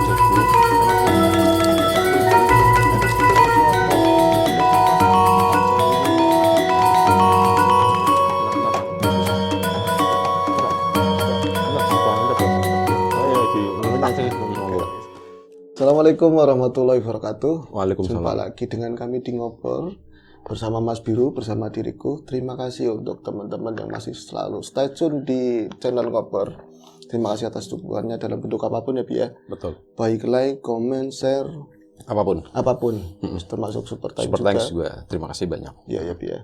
Assalamualaikum warahmatullahi wabarakatuh. Waalaikumsalam. Jumpa lagi dengan kami di Ngobrol bersama Mas Biru, bersama diriku. Terima kasih untuk teman-teman yang masih selalu stay tune di channel Ngobrol. Terima kasih atas dukungannya dalam bentuk apapun ya, Bi ya. Betul. Baik like, comment, share, Apapun. termasuk super Super thanks juga. Terima kasih banyak. Iya ya, Bi ya.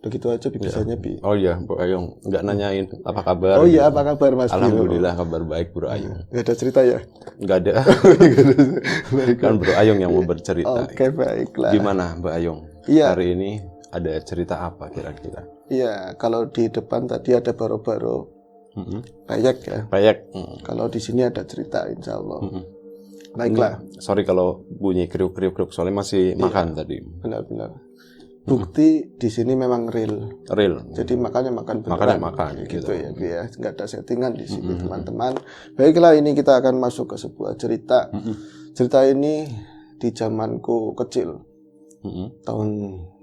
Udah gitu aja bisanya, Bi. Oh iya, Bro Ayung. Nggak nanyain apa kabar. Oh iya, apa kabar Mas Biru? Alhamdulillah kabar baik, Bro Ayung. Nggak ada cerita ya? Nggak ada. Kan Bro Ayung yang mau bercerita. Oke, baiklah. Gimana, Mbak Ayung? Iya. Hari ini ada cerita apa kira-kira? Iya, kalau di depan tadi ada baro-baro peyek ya. Peyek. Kalau di sini ada cerita, insya Allah. Baiklah. Sorry kalau bunyi kriuk-kriuk, soalnya masih makan tadi. Benar-benar. Bukti di sini memang real. Real. Jadi makannya makan beneran. Makannya makan. Gitu ya, Bi ya. Nggak ada settingan di sini, teman-teman. Baiklah, ini kita akan masuk ke sebuah cerita. Cerita ini di zamanku kecil. Tahun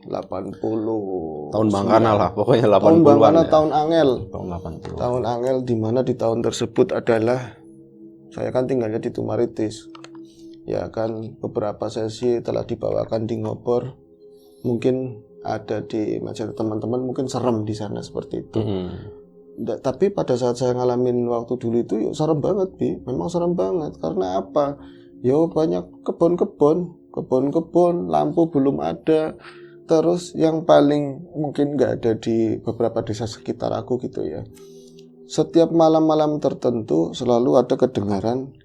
80. Tahun Bangkana lah, pokoknya 80-an. Tahun Bangkana, ya. tahun Angel. Tahun 80. Tahun Angel, di mana di tahun tersebut adalah saya kan tinggalnya di Tumaritis. Ya kan, beberapa sesi telah dibawakan di Ngobor. Mungkin ada di masyarakat teman-teman mungkin serem di sana seperti itu. Tapi pada saat saya ngalamin waktu dulu itu ya serem banget, Bi. Memang serem banget. Karena apa? Ya banyak kebun-kebun, lampu belum ada. Terus yang paling mungkin nggak ada di beberapa desa sekitar aku gitu ya. Setiap malam-malam tertentu selalu ada kedengaran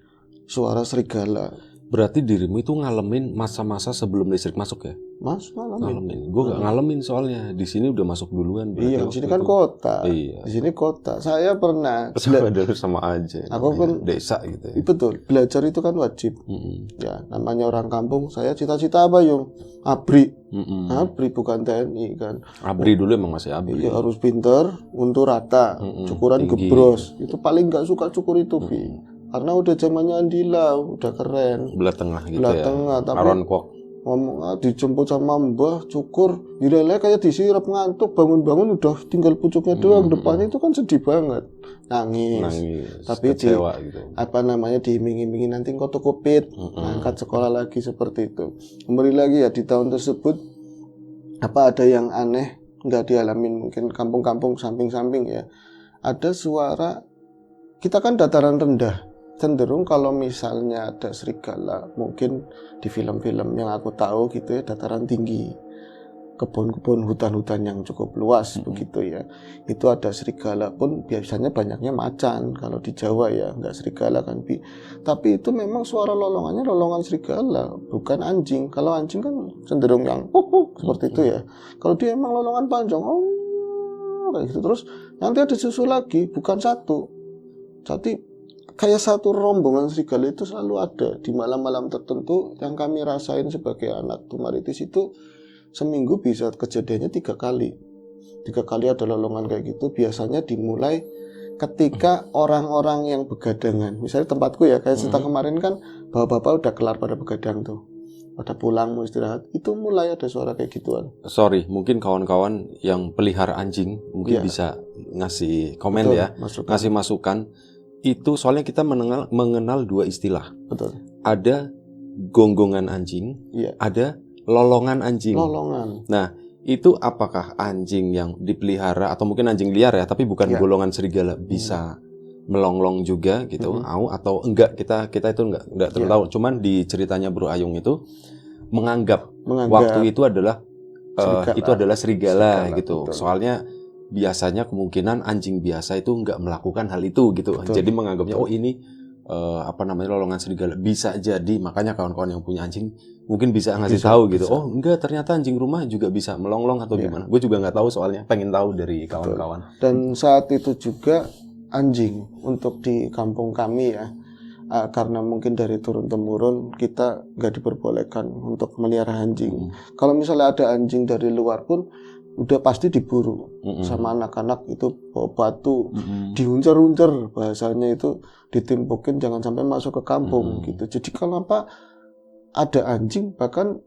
suara serigala. Berarti dirimu itu ngalamin masa-masa sebelum listrik masuk ya? Mas, ngalamin. Gue gak ngalamin soalnya. Di sini udah masuk duluan. Iya, di sini kan kota. Iya. Di sini kota. Saya pernah. Sama aja. Aku kan desa gitu. Ya. Betul. Belajar itu kan wajib. Ya, namanya orang kampung. Saya cita-cita apa, Yung? Abri. Abri bukan TNI kan. Abri dulu emang masih abri. Iya, harus pinter, untuk rata, cukuran tinggi. Gebros. Itu paling nggak suka cukur itu, Bi. Karena udah zamannya Andila, udah keren. Belah tengah gitu Belah ya. tengah, tapi Aron kok. ngomong dijemput sama mbah cukur, dileleh kayak disirap ngantuk, bangun-bangun udah tinggal pucuknya doang. Depannya itu kan sedih banget, nangis. Tapi kecewa gitu. Apa namanya diiming-imingi nanti kau tukupit, angkat sekolah lagi seperti itu. Kembali lagi ya di tahun tersebut, apa ada yang aneh nggak dialamin mungkin kampung-kampung samping-samping ya. Ada suara, kita kan dataran rendah. Cenderung kalau misalnya ada serigala, mungkin di film-film yang aku tahu gitu ya, dataran tinggi, kebun-kebun, hutan-hutan yang cukup luas begitu ya. Itu ada serigala pun biasanya banyaknya macan. Kalau di Jawa ya nggak serigala kan, Bi. Tapi itu memang suara lolongannya lolongan serigala, bukan anjing. Kalau anjing kan cenderung yang seperti itu ya. Kalau dia emang lolongan panjang, kayak gitu. Terus nanti ada susul lagi, bukan satu. Jadi kayak satu rombongan serigala itu selalu ada di malam-malam tertentu. Yang kami rasain sebagai anak Tumaritis itu seminggu bisa kejadiannya 3 kali. 3 kali ada lolongan kayak gitu. Biasanya dimulai ketika orang-orang yang begadangan. Misalnya tempatku ya, kayak cerita kemarin kan bapak-bapak udah kelar pada begadang tuh, pada pulang mau istirahat, itu mulai ada suara kayak gituan. Sorry, mungkin kawan-kawan yang pelihara anjing mungkin bisa ngasih komen. Betul, ya, ngasih masukan. Itu soalnya kita mengenal 2 istilah. Betul. Ada gonggongan anjing, ada lolongan anjing. Lolongan. Nah, itu apakah anjing yang dipelihara atau mungkin anjing liar ya, tapi bukan golongan serigala bisa melonglong juga gitu, atau enggak, kita itu enggak tahu. Cuman di ceritanya Bro Ayung itu menganggap waktu itu adalah serigala gitu. Betul. Soalnya biasanya kemungkinan anjing biasa itu nggak melakukan hal itu gitu. Betul. Jadi menganggapnya ini lolongan serigala. Bisa jadi, makanya kawan-kawan yang punya anjing mungkin bisa ngasih tahu gitu. Oh enggak, ternyata anjing rumah juga bisa melonglong atau gimana. Gue juga nggak tahu soalnya, pengen tahu dari kawan-kawan. Dan saat itu juga anjing untuk di kampung kami ya, karena mungkin dari turun-temurun kita nggak diperbolehkan untuk melihara anjing. Kalau misalnya ada anjing dari luar pun udah pasti diburu sama anak-anak itu, bawa batu, diuncer-uncer, bahasanya itu ditimpukin jangan sampai masuk ke kampung gitu. Jadi kalau ada anjing, bahkan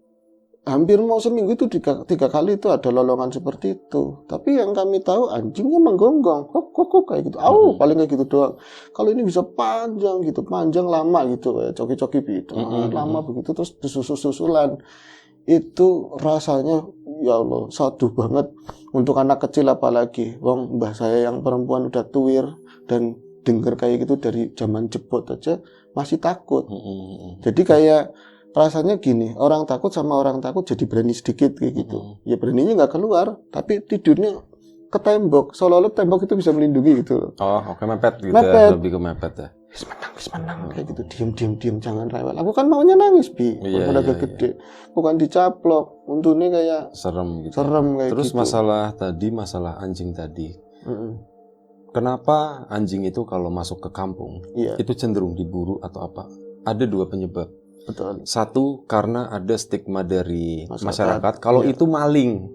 hampir mau seminggu itu 3 kali itu ada lolongan seperti itu. Tapi yang kami tahu anjingnya menggonggong, kok kayak gitu. Paling kayak gitu doang. Kalau ini bisa panjang gitu, panjang lama gitu, kayak coki-coki gitu. Lama begitu terus disusul-susulan. Itu rasanya ya Allah, saduh banget untuk anak kecil apalagi. Wong mbah saya yang perempuan udah tuwir dan dengar kayak gitu dari zaman jebot aja masih takut. Jadi kayak rasanya gini, orang takut sama orang takut jadi berani sedikit kayak gitu. Ya beraninya nggak keluar, tapi tidurnya ke tembok, seolah-olah tembok itu bisa melindungi gitu. Oke, mepet gitu Mepet. ya, lebih ke mepet ya. Wis menang kayak gitu, diem jangan rewel. Aku kan maunya nangis udah gede, bukan dicaplok. Untungnya kayak serem gitu. Serem kayak Terus gitu. masalah anjing tadi. Kenapa anjing itu kalau masuk ke kampung itu cenderung diburu atau apa? Ada 2 penyebab. Betul. Satu, karena ada stigma dari masyarakat kalau itu maling.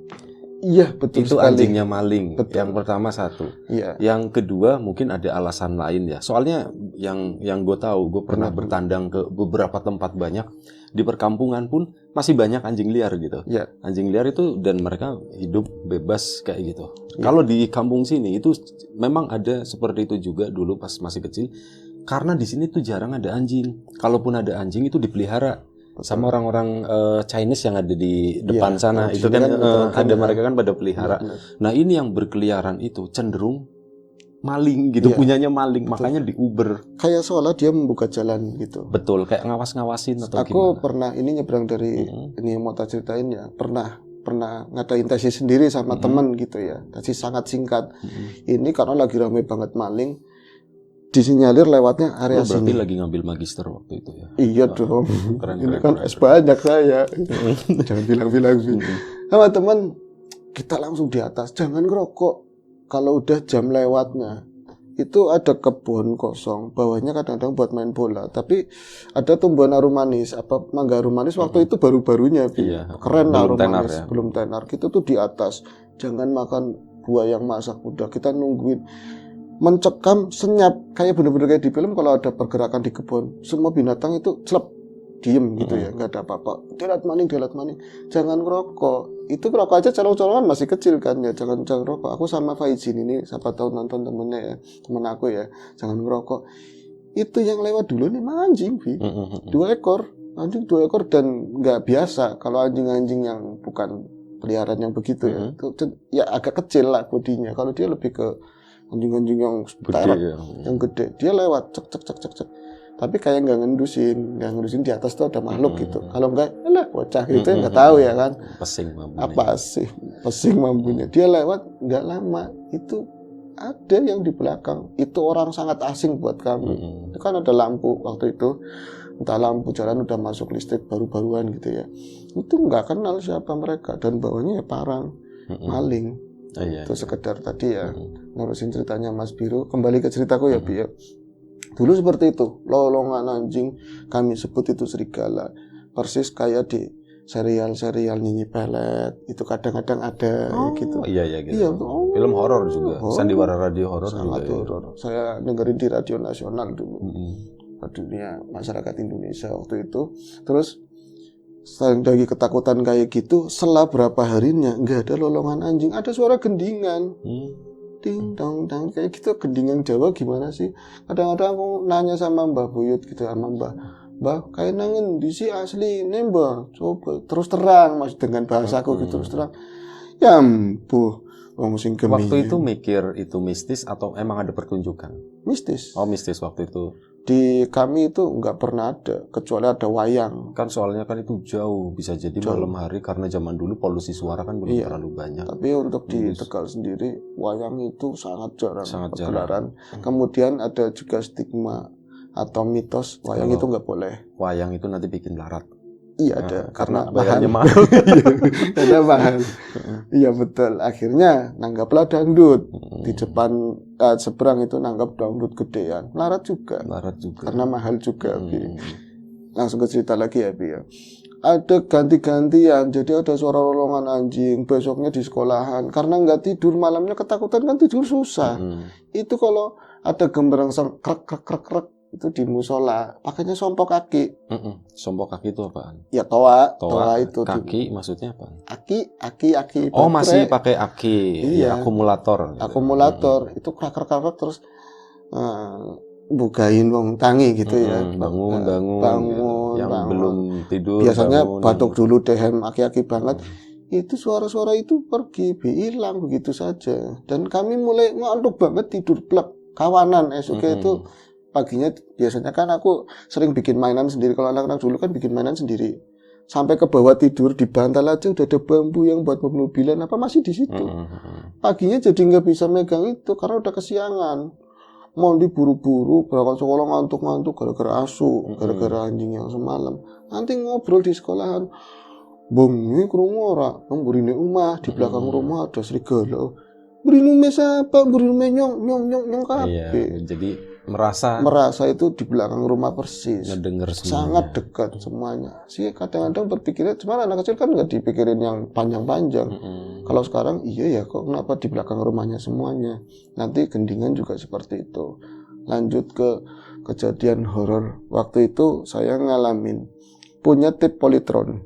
Iya, betul itu sekali. Anjingnya maling. Betul. Yang pertama satu. Iya. Yang kedua mungkin ada alasan lain ya. Soalnya yang gue tahu, gue pernah bertandang ke beberapa tempat banyak di perkampungan pun masih banyak anjing liar gitu. Iya. Anjing liar itu dan mereka hidup bebas kayak gitu. Kalau di kampung sini itu memang ada seperti itu juga dulu pas masih kecil. Karena di sini tuh jarang ada anjing. Kalaupun ada anjing itu dipelihara sama orang-orang Chinese yang ada di depan sana. Itu kan ada mereka kan pada pelihara. Nah ini yang berkeliaran itu cenderung maling gitu, punyanya maling. Makanya diuber. Kayak seolah dia membuka jalan gitu. Betul, kayak ngawas-ngawasin atau Aku gimana. pernah ini nyebrang dari ini yang mau tak ceritain ya. Pernah ngadain tesis sendiri sama teman gitu ya. Tesis sangat singkat. Ini karena lagi ramai banget maling. Disinyalir lewatnya area berarti sini. lagi ngambil magister waktu itu ya? Iya dong. Keren, Ini kan S banyak saya. Jangan bilang-bilang sih. Sama teman kita langsung di atas. Jangan ngerokok. Kalau udah jam lewatnya. Itu ada kebun kosong. Bawahnya kadang-kadang buat main bola. Tapi ada tumbuhan harum manis. Mangga harum manis waktu itu baru-barunya. Keren harum manis. Ya? Belum tenar. Gitu tuh di atas. Jangan makan buah yang masak. Udah kita nungguin. Mencekam, senyap, kayak bener-bener kayak di film. Kalau ada pergerakan di kebun, semua binatang itu celep, diem gitu ya, nggak ada apa-apa. Delat maning, jangan ngerokok. Itu ngerokok aja colong-colongan masih kecil kan ya, jangan ngerokok. Aku sama Faizin ini, siapa tahu nonton temennya ya, temen aku ya, jangan ngerokok. Itu yang lewat dulu nih anjing, 2 ekor, anjing 2 ekor dan nggak biasa. Kalau anjing-anjing yang bukan peliharaan yang begitu ya, ya agak kecil lah bodinya. Kalau dia lebih ke anjing-anjing yang gede, yang gede, dia lewat cek. Tapi kayak nggak ngendusin di atas tuh ada makhluk gitu. Kalau nggak, bocah gitu nggak tahu ya kan. Pesing mambunya. Apa sih pesing mambunya? Dia lewat nggak lama itu ada yang di belakang. Itu orang sangat asing buat kami. Itu kan ada lampu waktu itu. Entah lampu jalan udah masuk listrik baru-baruan gitu ya. Itu nggak kenal siapa mereka dan bawahnya ya parang maling. Itu sekedar tadi ya ngurusin ceritanya Mas Biro. Kembali ke ceritaku ya Bi ya. Dulu seperti itu, lolongan anjing kami sebut itu serigala. Persis kayak di serial-serial Nini Pelet itu kadang-kadang ada gitu. Iya gitu. Iya, film horor juga. Sandiwara radio horor juga. Horor. Saya dengerin di radio nasional dulu. Dunia masyarakat Indonesia waktu itu. Terus lagi ketakutan kayak gitu, setelah berapa harinya nggak ada lolongan anjing, ada suara gendingan, ding dong dang kayak gitu. Gendingan Jawa gimana sih? Kadang-kadang aku nanya sama Mbah Buyut gitu, sama Mbah kayak nangen di si asli nih Mbah, coba terus terang mas dengan bahasaku gitu terus terang. Ya ampuh, sing gemih. Waktu itu mikir itu mistis atau emang ada pertunjukan? Mistis. Oh mistis waktu itu. Di kami itu nggak pernah ada, kecuali ada wayang. Kan soalnya kan itu jauh, bisa jadi malam hari karena zaman dulu polusi suara kan belum terlalu banyak. Tapi untuk di Tegal sendiri, wayang itu sangat jarang pergelaran. Kemudian ada juga stigma atau mitos, wayang itu nggak boleh. Wayang itu nanti bikin larat. Iya ada, karena bayarnya mahal. Karena mahal. Iya betul. Akhirnya nanggaplah dangdut di depan seberang itu nanggap dangdut gedean. Larat juga. Larat juga. Karena mahal juga. Bi. Langsung ke cerita lagi ya Bi ya. ada ganti-gantian, jadi ada suara lolongan anjing, besoknya di sekolahan, karena nggak tidur malamnya ketakutan kan tidur susah. Itu kalau ada gembrangsang krek krek krek krek itu di musola, pakainya sompok kaki. Sompok kaki itu apaan? Ya toa itu kaki maksudnya apa? Aki Oh, baterai. masih pakai aki. Iya. Ya, akumulator. Akumulator itu krek krek krek terus bukain wong tangi gitu ya. Bangun. Yang bangun. belum tidur. Biasanya bangun. batuk dulu dehem aki-aki banget. Itu suara-suara itu pergi, hilang begitu saja. Dan kami mulai ngantuk banget tidur plek. Kawanan esoknya itu paginya biasanya kan aku sering bikin mainan sendiri. Kalau anak-anak dulu kan bikin mainan sendiri. Sampai ke bawah tidur di bantal aja udah ada bambu yang buat mobil-mobilan apa masih di situ. Paginya jadi nggak bisa megang itu karena udah kesiangan. Mau diburu-buru, berangkat sekolah ngantuk-ngantuk gara-gara asu, gara-gara anjing yang semalam. Nanti ngobrol di sekolahan. Bang, ini krungu ora? Nang burine omah, di belakang rumah ada serigala. Burine siapa? Burine nyong kabeh. Iya, jadi merasa itu di belakang rumah persis. ngedenger semuanya. Sangat dekat semuanya. Sih kadang-kadang berpikirnya cuma anak kecil kan nggak dipikirin yang panjang-panjang. Kalau sekarang iya ya kok kenapa di belakang rumahnya semuanya. Nanti gendingan juga seperti itu. Lanjut ke kejadian horor. Waktu itu saya ngalamin punya tip Polytron.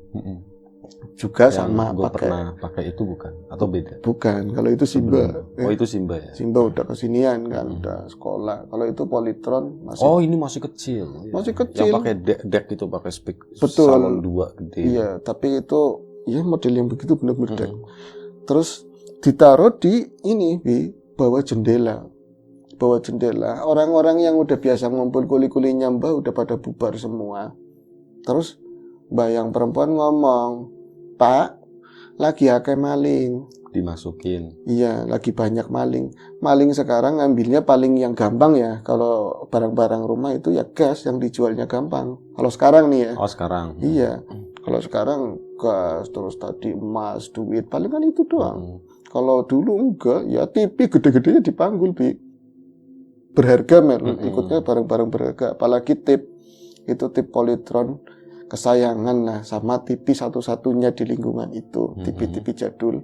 Juga yang sama gue pakai. pernah pakai itu bukan atau beda? Bukan, kalau itu Simba. Oh, itu Simba ya. Simba udah kesinian kan, udah sekolah. Kalau itu Polytron masih. Oh, ini masih kecil. Masih kecil. Yang pakai deck itu pakai speak. Betul. Salon 2 gede. Iya, tapi itu ya model yang begitu benar-benar. Terus ditaruh di ini di bawah jendela. Bawah jendela. Orang-orang yang udah biasa ngumpul kuli-kuli nyambah udah pada bubar semua. Terus mbak yang perempuan ngomong, Pak, lagi akeh maling. Dimasukin. Iya, lagi banyak maling. Maling sekarang ngambilnya paling yang gampang ya. Kalau barang-barang rumah itu ya gas yang dijualnya gampang. Kalau sekarang nih ya. Oh, sekarang. Iya. Kalau sekarang gas, terus tadi emas, duit, paling kan itu doang. Kalau dulu enggak, ya TV gede-gedenya dipanggul, Bi. Berharga, men. Ikutnya barang-barang berharga. Apalagi tip. Itu tip Polytron. Kesayangan lah, sama TV satu-satunya di lingkungan itu. TV-TV jadul.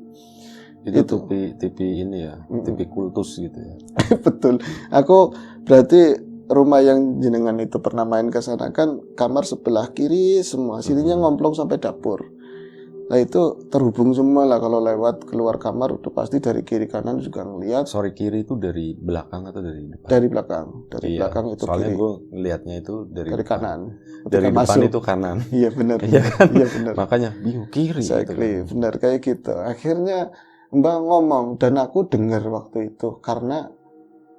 Itu TV ini ya, TV kultus gitu ya. Betul. Aku berarti rumah yang jenengan itu pernah main ke sana kan kamar sebelah kiri semua, sininya ngomplong sampai dapur. Nah itu terhubung semua lah, kalau lewat keluar kamar udah pasti dari kiri kanan juga ngelihat. Sorry, kiri itu dari belakang atau dari depan? Dari belakang. Dari iya, belakang itu soalnya kiri. gue ngelihatnya itu dari kanan. Dari depan masuk. itu kanan. Iya benar. Iya kan? Iya benar. Makanya bingung kiri. Exactly, gitu. Benar kayak gitu. Akhirnya Mbak ngomong dan aku dengar waktu itu karena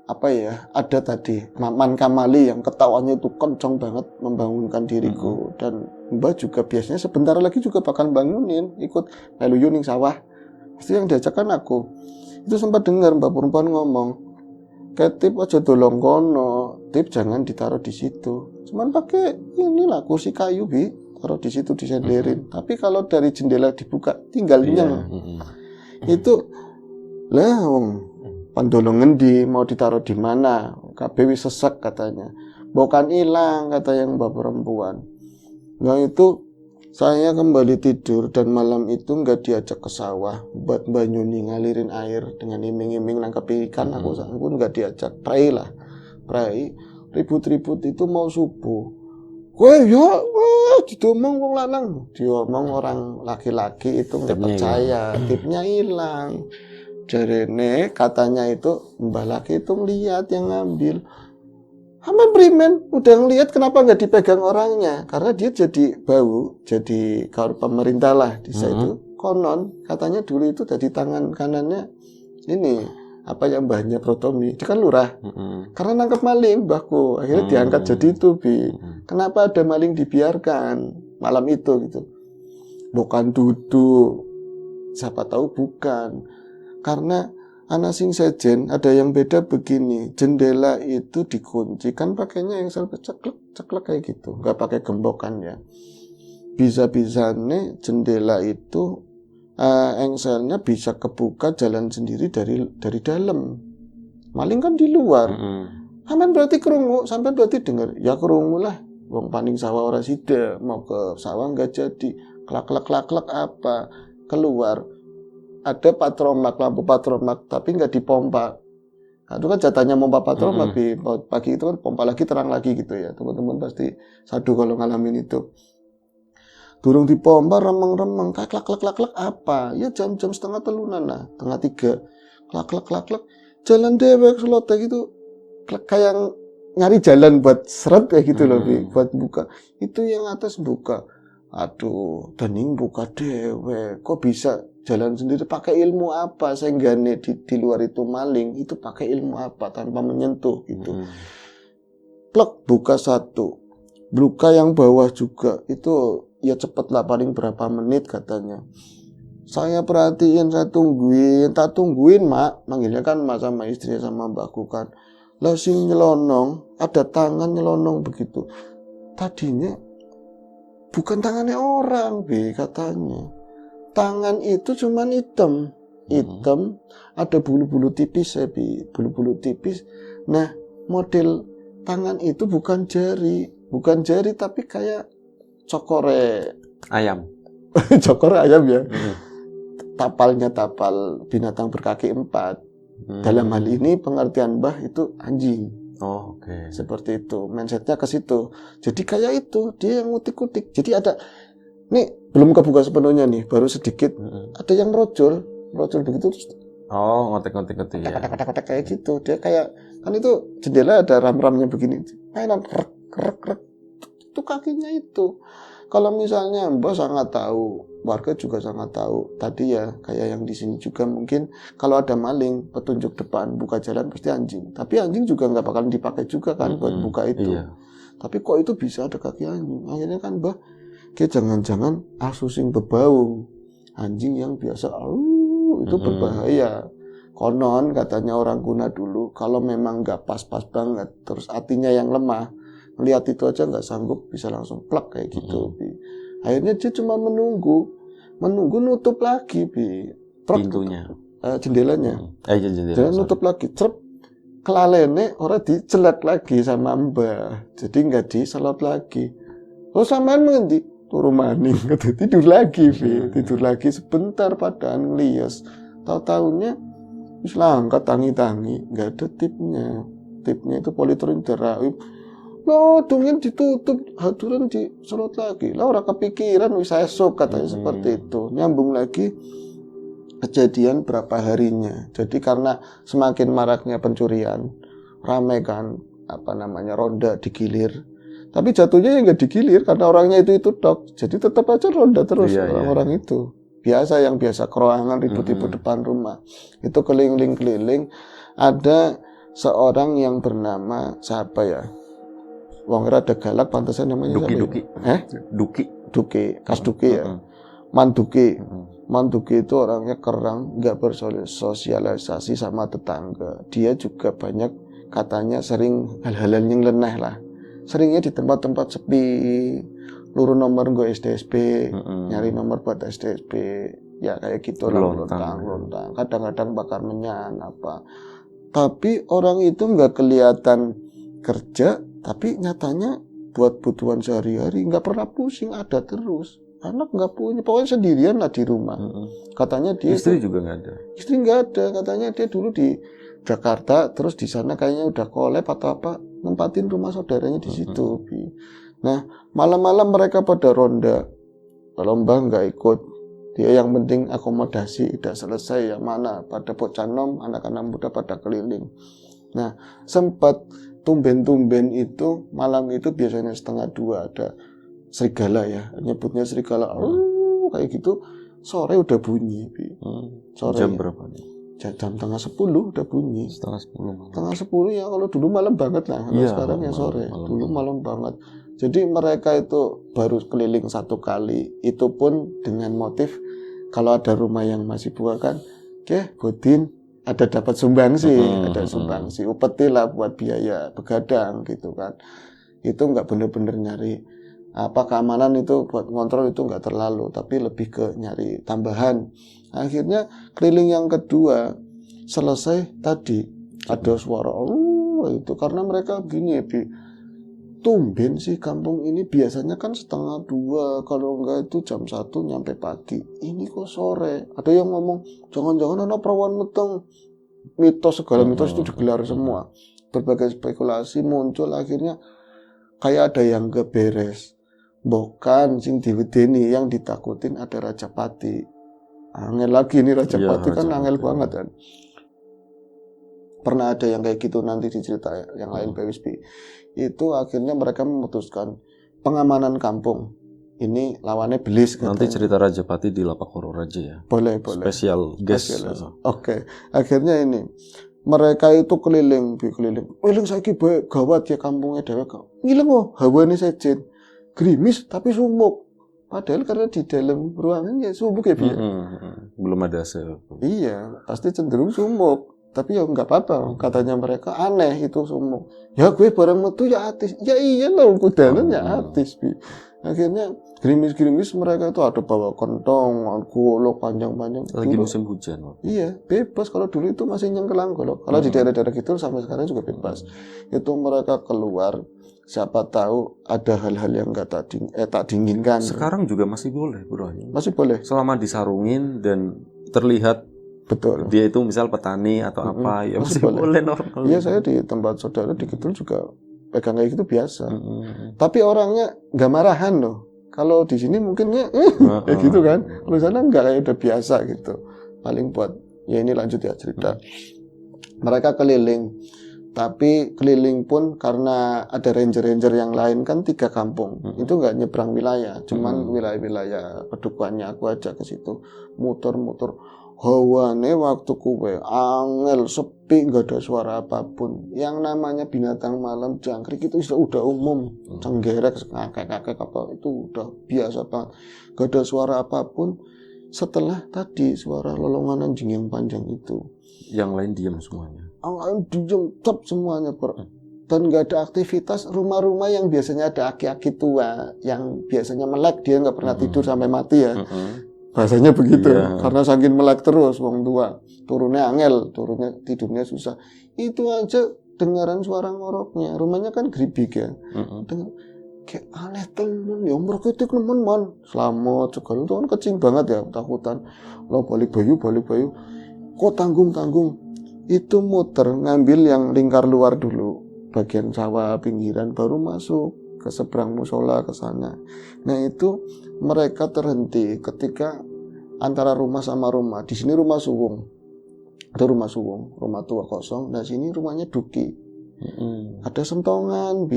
apa ya, ada tadi Man Kamali yang ketawanya itu kencang banget membangunkan diriku. Dan Mbak juga biasanya sebentar lagi juga bakal bangunin, ikut melu ning sawah. Pasti yang diajak kan aku. Itu sempat dengar Mbak perempuan ngomong, "Ketip aja dolong kono, tip jangan ditaruh di situ. Cuman pakai inilah kursi kayu, Bi, taruh di situ disenderin. Tapi kalau dari jendela dibuka tinggal nyeng." Itu lah pandolong ngendi, mau ditaruh di mana? KBW sesek katanya. Bukan hilang kata yang Mbak perempuan. Nah itu saya kembali tidur dan malam itu nggak diajak ke sawah buat Mbak Nyuni ngalirin air dengan iming-iming nangkep ikan. Aku nggak diajak. Pray ribut-ribut itu mau subuh. Kowe ya diomong wong lanang, diomong orang laki-laki itu nggak percaya, tipnya hilang. Jarene katanya itu mbah laki itu ngeliat yang ngambil. Aman primen udah ngeliat kenapa nggak dipegang orangnya? Karena dia jadi bau, jadi kalau pemerintah lah di sana itu. Konon katanya dulu itu dari tangan kanannya ini apa yang mbahnya Protomi, dia kan lurah. Karena nangkep maling mbahku, akhirnya diangkat jadi itu, Bi. Kenapa ada maling dibiarkan malam itu gitu? Bukan duduk, siapa tahu bukan. Karena anak sing sejen ada yang beda begini, jendela itu dikunci kan pakainya engsel ceklek kayak gitu, nggak pakai gembokan ya. Bisa-bisanya jendela itu engselnya bisa kebuka jalan sendiri dari dalam. Maling kan di luar. Sampai berarti kerungu, sampai berarti dengar, ya kerungu lah. wong paning sawah ora sida, mau ke sawah nggak jadi, klak apa, keluar ada patromak, lampu patromak tapi nggak dipompa. Nah, itu kan jatahnya pompa patromak, pagi itu kan pompa lagi terang lagi gitu ya, teman-teman pasti sadu kalau ngalamin itu. Durung dipompa remeng-remeng, klak apa, ya jam-jam setengah telunan lah, setengah tiga, klak, jalan dewek seloteh gitu, kayak nyari jalan buat seret kayak gitu loh, buat buka. Itu yang atas buka. Aduh, dening buka dewek. Kok bisa jalan sendiri? Pakai ilmu apa? Sehingga di luar itu maling, itu pakai ilmu apa tanpa menyentuh gitu. Plek, buka satu. Buka yang bawah juga. Itu ya cepet lah, paling berapa menit katanya. Saya perhatiin, saya tungguin mak. Manggilnya kan mak sama istri sama mbakku kan. Lah sing nyelonong, ada tangan nyelonong begitu. Tadinya bukan tangannya orang, katanya. Tangan itu cuman hitam, ada bulu-bulu tipis, bulu-bulu tipis. Nah, model tangan itu bukan jari tapi kayak cokore ayam. Cokore ayam ya. Tapalnya tapal binatang berkaki 4. Dalam hal ini pengertian Mbah itu anjing. Oh, oke. Seperti itu, mindsetnya ke situ. Jadi kayak itu, dia yang ngutik-ngutik. Jadi ada, nih belum kebuka sepenuhnya nih, baru sedikit. Ada yang merojol begitu terus. Oh, ngotek-ngotek ya. Kotak-kotak kayak gitu. Dia kayak, kan itu jendela ada ram-ramnya begini. Mainan krek. Itu kakinya itu. Kalau misalnya Mbah sangat tahu, warga juga sangat tahu. Tadi ya kayak yang di sini juga mungkin kalau ada maling petunjuk depan buka jalan pasti anjing. Tapi anjing juga nggak bakalan dipakai juga kan buat buka itu. Iya. Tapi kok itu bisa ada kaki anjing? Akhirnya kan Mbah, jangan-jangan asusing bebau anjing yang biasa. Itu berbahaya. Konon katanya orang kuna dulu kalau memang nggak pas-pas banget, terus hatinya yang lemah. Melihat itu aja nggak sanggup bisa langsung plak kayak gitu. Akhirnya dia cuma menunggu nutup lagi pintunya, jendelanya. Jendela nutup lagi, kelalene orang dicelak lagi sama Mbah, jadi nggak diselot lagi. Oh sampean mengendi? Turu maning, tidur lagi, tidur lagi sebentar padahal ngelias. Tahu-taunya wis langkat tangi-tangi, nggak ada tipnya itu politron deraib. Loh, dongeng ditutup, haturan diselot lagi. Lah orang kepikiran wis esok katanya seperti itu. Nyambung lagi kejadian berapa harinya. Jadi karena semakin maraknya pencurian, ramai kan ronda digilir. Tapi jatuhnya ya nggak digilir karena orangnya itu tok. Jadi tetap aja ronda terus orang-orang itu. Yang biasa keroangan ribut-ribut depan rumah. Itu keliling-keliling. Ada seorang yang bernama siapa ya? Wong rada galak pantesan namanya Duki, Kas Duki ya. Manduki itu orangnya kerang, nggak bersosialisasi sama tetangga. Dia juga banyak katanya sering hal-hal yang leneh lah. Seringnya di tempat-tempat sepi, luru nomor gue SDSP, nyari nomor buat SDSP, ya kayak gitu lah, lontang. Kadang-kadang bakar menyan apa. Tapi orang itu nggak kelihatan kerja, tapi nyatanya buat kebutuhan sehari-hari nggak pernah pusing, ada terus. Anak nggak punya, pokoknya sendirian lah di rumah. Katanya dia istri juga nggak ada. Istri nggak ada, katanya dia dulu di Jakarta, terus di sana kayaknya udah kolab atau apa, nempatin rumah saudaranya di situ. Nah malam-malam mereka pada ronda, kalau Mbah nggak ikut, dia yang penting akomodasi udah selesai, yang mana pada bocah nom, anak-anak muda pada keliling. Nah sempat tumben-tumben itu malam itu biasanya 1:30 ada serigala ya, nyebutnya serigala, kayak gitu. Sore udah bunyi, sore jam ya. Berapa nih? Jam 9:30 udah bunyi. 9:30 9:30 ya, kalau dulu malam banget lah. Kalau sekarang ya sore. Dulu malam banget. Jadi mereka itu baru keliling satu kali. Itu pun dengan motif kalau ada rumah yang masih buka kan, Godin ada dapat sumbangsi, ada sumbangsi. Upeti lah buat biaya begadang gitu kan. Itu nggak bener-bener nyari keamanan, itu buat ngontrol itu nggak terlalu, tapi lebih ke nyari tambahan. Akhirnya keliling yang kedua selesai tadi ada suara itu karena mereka gini tumben sih kampung ini biasanya kan 1:30, kalau enggak itu jam 1 nyampe pagi. Ini kok sore. Ada yang ngomong jangan-jangan ada perawan meteng. Mitos, segala mitos itu digelar semua. Berbagai spekulasi muncul, akhirnya kayak ada yang gak beres. Bukan sing diwedeni, yang ditakutin ada Rajapati. Angel lagi nih Rajapati, kan angel banget kan. Pernah ada yang kayak gitu, nanti dicerita yang lain PWSB. Itu akhirnya mereka memutuskan pengamanan kampung. Ini lawannya Belis katanya. Nanti cerita Rajapati di Lapak Horor aja ya. Boleh. Spesial guest. Oke. Akhirnya ini mereka itu keliling saiki bae gawat ya kampungnya dewek. Ngiling hawane sejen. Gerimis tapi sumuk. Padahal karena di dalam ruangan ya sumuk ya biar. Belum ada hasil. Iya, pasti cenderung sumuk. Tapi ya nggak apa-apa, katanya mereka aneh itu sumuk. Ya gue barang metu ya atis. Ya iya lah, kudanan ya atis. Akhirnya gerimis-gerimis mereka itu ada bawa kentong, golok panjang-panjang. Lagi musim hujan. Iya, bebas. Kalau dulu itu masih nyengkelang golok. Kalau di daerah-daerah gitu sampai sekarang juga bebas. Itu mereka keluar. Siapa tahu ada hal-hal yang tak diinginkan. Sekarang juga masih boleh, bro. Masih boleh. Selama disarungin dan terlihat betul. Dia itu misal petani atau apa, ya masih boleh normal. Iya, saya di tempat saudara di Kidul juga pegang kayak gitu biasa. Tapi orangnya nggak marahan loh. Kalau di sini mungkinnya kayak gitu kan. Kalau di sana nggak, kayak udah biasa gitu. Paling buat ya ini lanjut ya cerita. Mereka keliling. Tapi keliling pun karena ada ranger-ranger yang lain kan 3 kampung. Itu nggak nyebrang wilayah, cuman wilayah-wilayah pedukuhannya aku aja ke situ. Muter-muter. Hawane waktu kuwe angel sepi, nggak ada suara apapun. Yang namanya binatang malam jangkrik itu udah umum, cenggerek, kakek-kakek apa itu udah biasa banget. Nggak ada suara apapun. Setelah tadi suara lolongan anjing yang panjang itu, yang lain diam semuanya. Yang lain diam, cep semuanya dan nggak ada aktivitas. Rumah-rumah yang biasanya ada aki-aki tua yang biasanya melek, dia nggak pernah tidur sampai mati ya. Bahasanya begitu, karena saking melek terus wong tua, turunnya angel, tidurnya susah. Itu aja dengaran suara ngoroknya. Rumahnya kan geribik ya. Kayak aneh temen, ya merketik temen man. Selamat segala itu kan kecing banget ya, takutan. Lo balik bayu. Kok tanggung. Itu muter ngambil yang lingkar luar dulu, bagian sawah pinggiran, baru masuk ke seberang musola ke sana. Nah itu mereka terhenti ketika antara rumah sama rumah. Di sini rumah suwung, ada rumah suwung, rumah tua kosong. Nah sini rumahnya Duki. Ada sentongan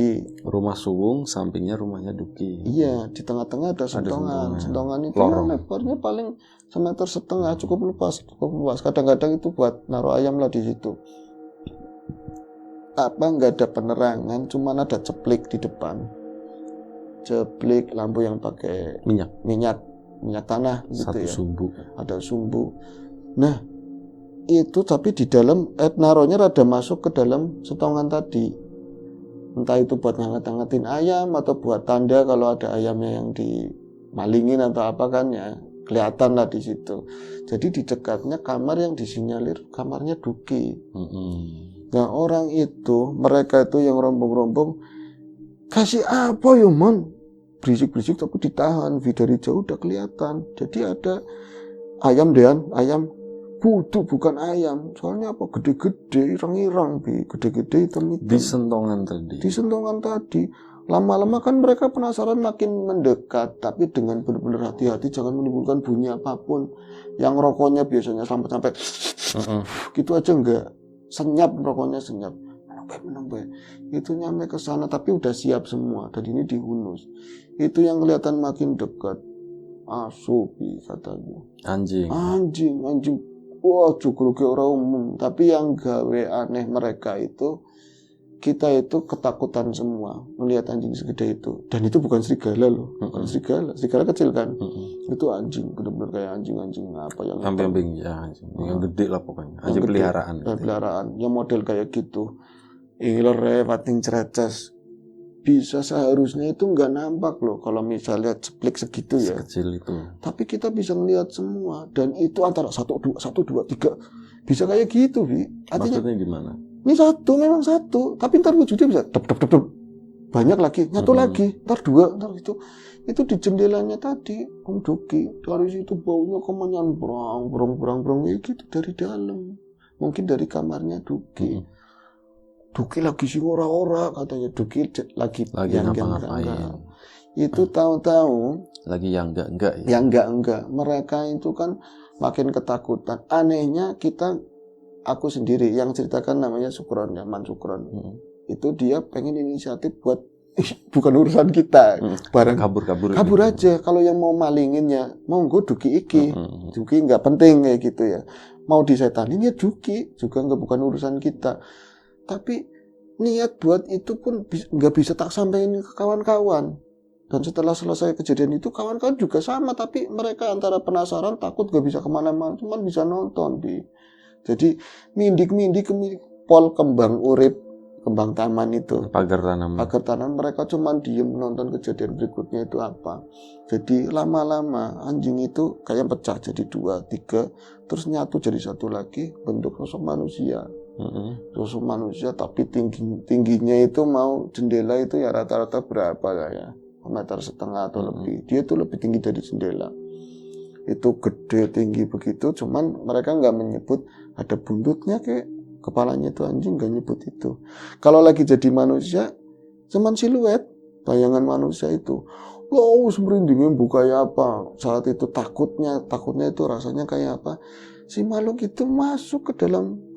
rumah suwung, sampingnya rumahnya Duki. Iya, di tengah-tengah ada sentongan. Sentongan itu lebarnya paling 1,5 meter, cukup luas. Kadang-kadang itu buat naruh ayam lah di situ. Nggak ada penerangan, cuman ada ceplik di depan. Ceplik lampu yang pakai minyak tanah gitu. Satu ya. sumbu. Ada sumbu. Nah, itu tapi di dalam naronya rada masuk ke dalam setongan tadi. Entah itu buat nganget-ngangetin ayam atau buat tanda kalau ada ayamnya yang dimalingin atau apa kan ya. Kelihatan lah di situ. Jadi di dekatnya kamar yang disinyalir kamarnya Duki. Nah orang itu, mereka itu yang rombong-rombong, kasih apa ya man? Berisik-berisik tapi ditahan, dari jauh udah kelihatan. Jadi ada ayam butuh bukan ayam. Soalnya apa? Gede-gede, irang-irang, gede-gede hitam-hitam. Di sentongan tadi. Lama-lama kan mereka penasaran makin mendekat, tapi dengan benar-benar hati-hati, jangan menimbulkan bunyi apapun. Yang rokoknya biasanya sampai gitu aja enggak. Senyap rokoknya, menambah. Itu nyampe ke sana tapi udah siap semua dan ini dihunus. Itu yang kelihatan makin dekat. Asupi katanya. Anjing. Wah, cukup orang umum. Tapi yang gawe aneh mereka itu, kita itu ketakutan semua melihat anjing segede itu. Dan itu bukan serigala loh, bukan serigala kecil kan. Itu anjing, benar-benar kayak anjing apa yang kambing ya, anjing yang gede lah pokoknya. Anjing peliharaan. Yang model kayak gitu. Iler pating cereces. Bisa seharusnya itu nggak nampak loh kalau misalnya ceplik segitu ya. Sekecil itu. Tapi kita bisa melihat semua dan itu antara 1, 2, 3 bisa kayak gitu, Bi. Artinya maksudnya gimana? Ini memang satu, tapi ntar wujudnya bisa dep. banyak lagi, nyatu lagi, ntar 2, ntar itu di jendelanya tadi Om Duki, dari situ baunya kemenyan brang gitu dari dalam, mungkin dari kamarnya Duki. Duki lagi sing ora-ora katanya, Duki lagi yang enggak. Itu tahu-tahu lagi yang enggak ya. Yang enggak. Mereka itu kan makin ketakutan. Anehnya aku sendiri yang ceritakan namanya Sukron, Man Sukron. Itu dia pengen inisiatif buat bukan urusan kita. Barang kabur aja. Kalau yang mau malingin ya monggo Duki iki. Duki enggak penting kayak gitu ya. Mau disetanin ya Duki, juga enggak bukan urusan kita. Tapi niat buat itu pun nggak bisa tak sampaikan ke kawan-kawan. Dan setelah selesai kejadian itu, kawan-kawan juga sama. Tapi mereka antara penasaran, takut nggak bisa kemana-mana, cuma bisa nonton. Jadi mindik pol kembang urip, kembang taman itu. Pagar tanam. Mereka cuma diem nonton kejadian berikutnya itu apa. Jadi lama-lama anjing itu kayak pecah jadi 2, 3, terus nyatu jadi satu lagi, bentuk sosok manusia. Sosok manusia tapi tingginya itu mau jendela itu ya rata-rata berapa lah ya, 1,5 meter atau lebih. Dia itu lebih tinggi dari jendela. Itu gede tinggi begitu, cuman mereka nggak menyebut ada buntutnya kayak kepalanya itu anjing, nggak nyebut itu. Kalau lagi jadi manusia cuman siluet bayangan manusia itu. Wow, merindingnya kayak apa. Saat itu takutnya itu rasanya kayak apa. Si makhluk itu masuk ke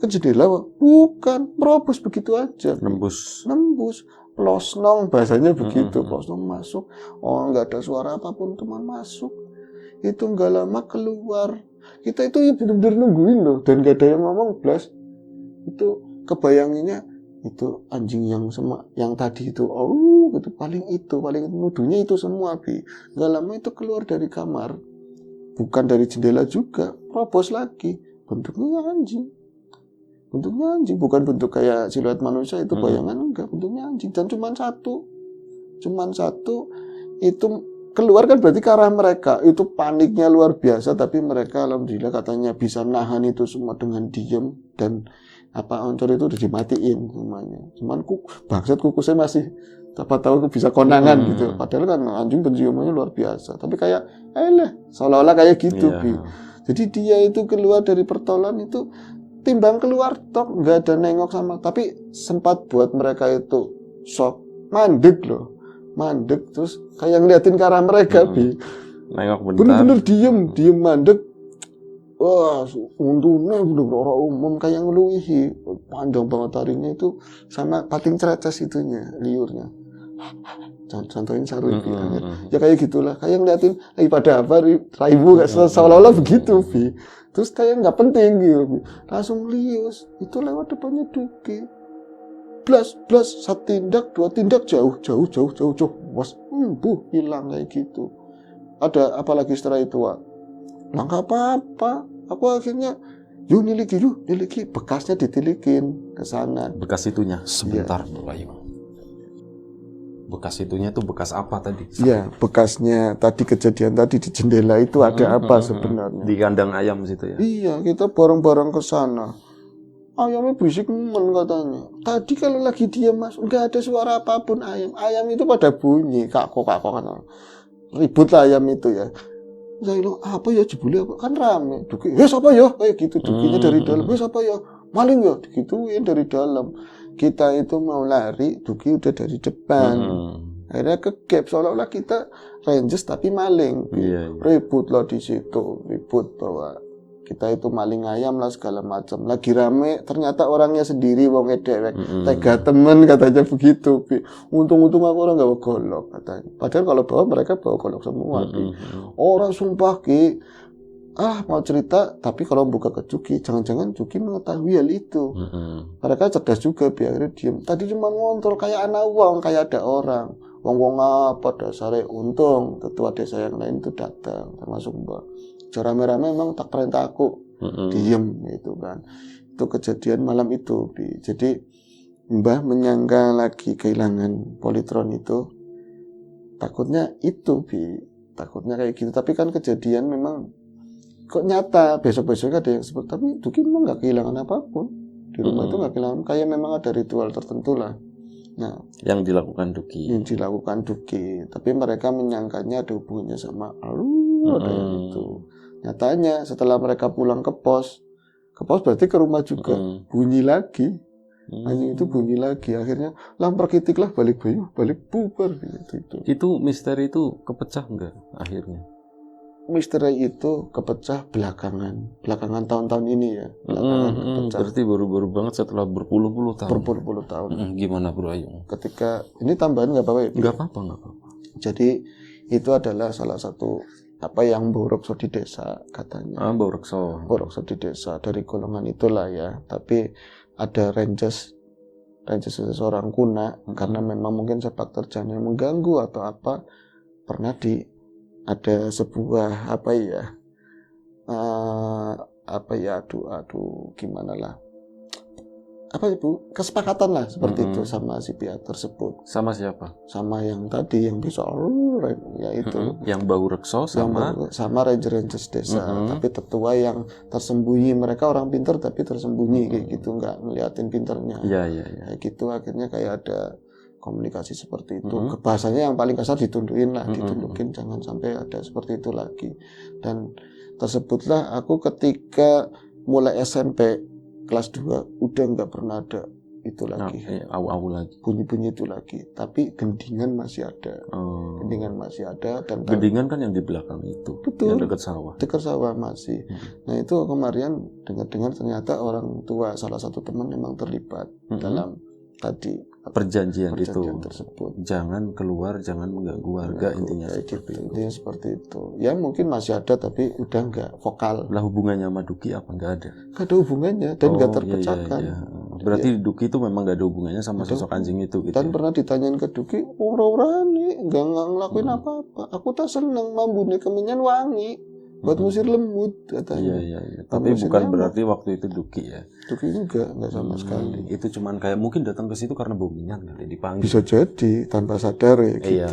jendela, bukan merobos begitu aja, nembus, plosnong bahasanya begitu, plosnong masuk, nggak ada suara apapun, cuma masuk, itu nggak lama keluar, kita itu ya benar-benar nungguin loh, dan nggak ada yang ngomong blas, itu kebayanginnya itu anjing yang tadi itu, gitu paling nuduhnya itu semua nggak lama itu keluar dari kamar. Bukan dari jendela juga, robos lagi. Bentuknya anjing, bukan bentuk kayak siluet manusia itu bayangan, enggak, bentuknya anjing. Dan cuman satu, itu keluar kan berarti ke arah mereka. Itu paniknya luar biasa, tapi mereka alhamdulillah katanya bisa nahan itu semua dengan diam. Dan oncor itu udah dimatiin semuanya. Cuman bangsat kukusnya masih tahu bisa konangan gitu. Padahal kan anjing penciumannya luar biasa. Tapi kayak seolah-olah kayak gitu. Jadi dia itu keluar dari pertolan itu timbang keluar tok nggak ada nengok sama. Tapi sempat buat mereka itu shock, mandek terus kayak ngeliatin ke arah mereka. Nengok bentar. Bener-bener diem mandek. Wah, untungnya udah orang umum kayak ngeluihi, panjang banget taringnya itu sama pating cereces itunya, liurnya. Contohin saru itu ya kayak gitulah, kayak ngeliatin lagi pada apa raibu seolah-olah begitu terus kayak nggak penting gitu, langsung lius itu lewat depannya Duki, blas satu tindak 2 tindak jauh was hilang kayak gitu. Ada apalagi setelah itu nggak apa-apa, aku akhirnya niliki bekasnya ditilikin ke sana. Bekas itunya sebentar Bayu. Bekas itunya tuh bekas apa tadi? Iya, bekasnya tadi kejadian tadi di jendela itu ada apa sebenarnya? Di kandang ayam situ ya? Iya, kita bareng-bareng ke sana. Ayamnya berisik katanya. Tadi kalau lagi dia masuk nggak ada suara apapun ayam. Ayam itu pada bunyi kakok kan. Ribut lah ayam itu ya. Saya bilang, apa ya jebule apa? Kan rame. Duki, apa ya? Kayak gitu Dukinya dari dalam. Apa ya? Maling ya? Digituin dari dalam. Kita itu mau lari, Duki udah dari depan. Akhirnya kegap seolah-olah kita Rangers tapi maling. Ribut lah di situ, ribut bahwa kita itu maling ayam lah segala macam. Lagi rame, ternyata orangnya sendiri wong edek. Tega temen katanya begitu. Untung-untung aku orang gak bawa golok katanya. Padahal kalau bawa mereka bawa golok semua. Orang sumpah mau cerita, tapi kalau buka ke Duki, jangan-jangan Duki mengetahui hal itu. Mereka cerdas juga, biarin diem. Tadi cuma ngontrol kayak anak uang, kayak ada orang. Wong apa dasarnya, untung ketua desa yang lain itu datang, termasuk Mbak. Rame-rame memang tak perintah aku, diem gitu kan. Itu kejadian malam itu. Jadi Mbah menyangka lagi kehilangan Polytron itu, takutnya itu takutnya kayak gitu. Tapi kan kejadian memang kok nyata, besok-besoknya ada yang seperti, tapi Duki memang nggak kehilangan apapun di rumah itu, nggak kehilangan, kayak memang ada ritual tertentu lah Nah, yang dilakukan Duki. Tapi mereka menyangkanya ada hubungannya sama ada yang itu. Nyatanya setelah mereka pulang ke pos berarti ke rumah juga, bunyi lagi. Anjing itu bunyi lagi, akhirnya pergitiklah balik bubar gitu. Itu misteri itu kepecah enggak akhirnya? Misteri itu kepecah belakangan tahun-tahun ini ya. Kepecah. Berarti baru-baru banget setelah berpuluh-puluh tahun. Gimana Bro Ayung? Ketika ini tambahan nggak apa-apa ya? Nggak apa-apa. Jadi itu adalah salah satu yang Baurekso di desa katanya. Baurekso di desa dari golongan itulah ya. Tapi ada ranges seseorang kuna karena memang mungkin sepak terjangnya mengganggu atau apa, pernah ada sebuah gimana lah, kesepakatan lah seperti itu sama si pihak tersebut. Sama siapa? Sama yang tadi yang bisa ya itu. Yang Baurekso sama ranger desa, tapi tetua yang tersembunyi. Mereka orang pintar tapi tersembunyi kayak gitu, nggak ngeliatin pinternya. Iya. Kayak gitu akhirnya kayak ada komunikasi seperti itu. Bahasanya yang paling kasar ditundukin, jangan sampai ada seperti itu lagi. Dan tersebutlah aku ketika mulai SMP kelas 2 udah nggak pernah ada itu lagi. Lagi. Bunyi-bunyi itu lagi. Tapi gendingan masih ada. Dan gendingan kan yang di belakang itu. Betul. Yang dekat sawah. Dekat sawah masih. Nah itu kemarin dengar ternyata orang tua salah satu teman memang terlibat dalam perjanjian itu tersebut. Jangan keluar, jangan mengganggu warga, intinya seperti itu. Intinya seperti itu. Ya mungkin masih ada tapi udah nggak vokal. Lah hubungannya sama Duki apa nggak ada? Nggak ada hubungannya dan nggak terpecahkan. Iya. Berarti Duki itu memang nggak ada hubungannya sama sosok anjing itu gitu. Dan pernah ditanyain ke Duki, orang-orang nih nggak ngelakuin apa-apa. Aku tak seneng mambune kemenyan wangi. Buat musir lemut katanya. Iya. Tapi bukan berarti waktu itu Duki ya. Duki nggak sama sekali. Itu cuman kayak mungkin datang ke situ karena bau minyak kali dipanggil. Bisa jadi tanpa sadar ya gitu. Iya.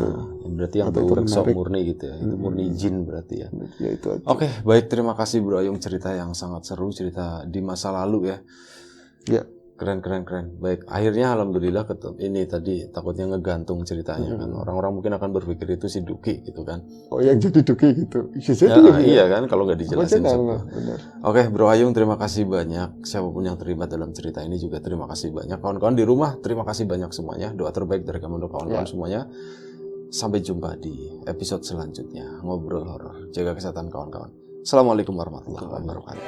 Berarti yang Baurekso murni gitu ya. Itu murni jin berarti ya. Ya itu aja. Oke, baik, terima kasih Bro Ayung, cerita yang sangat seru, cerita di masa lalu ya. Ya. Keren. Baik, akhirnya alhamdulillah ini tadi takutnya ngegantung ceritanya kan. Orang-orang mungkin akan berpikir itu si Duki gitu kan. Oh, yang jadi Duki gitu. Iya kan, kalau nggak dijelasin. Oke, Bro Ayung, terima kasih banyak. Siapapun yang terlibat dalam cerita ini juga terima kasih banyak. Kawan-kawan di rumah, terima kasih banyak semuanya. Doa terbaik dari kami untuk kawan-kawan semuanya. Sampai jumpa di episode selanjutnya. Ngobrol horor. Jaga kesehatan kawan-kawan. Assalamualaikum warahmatullahi wabarakatuh.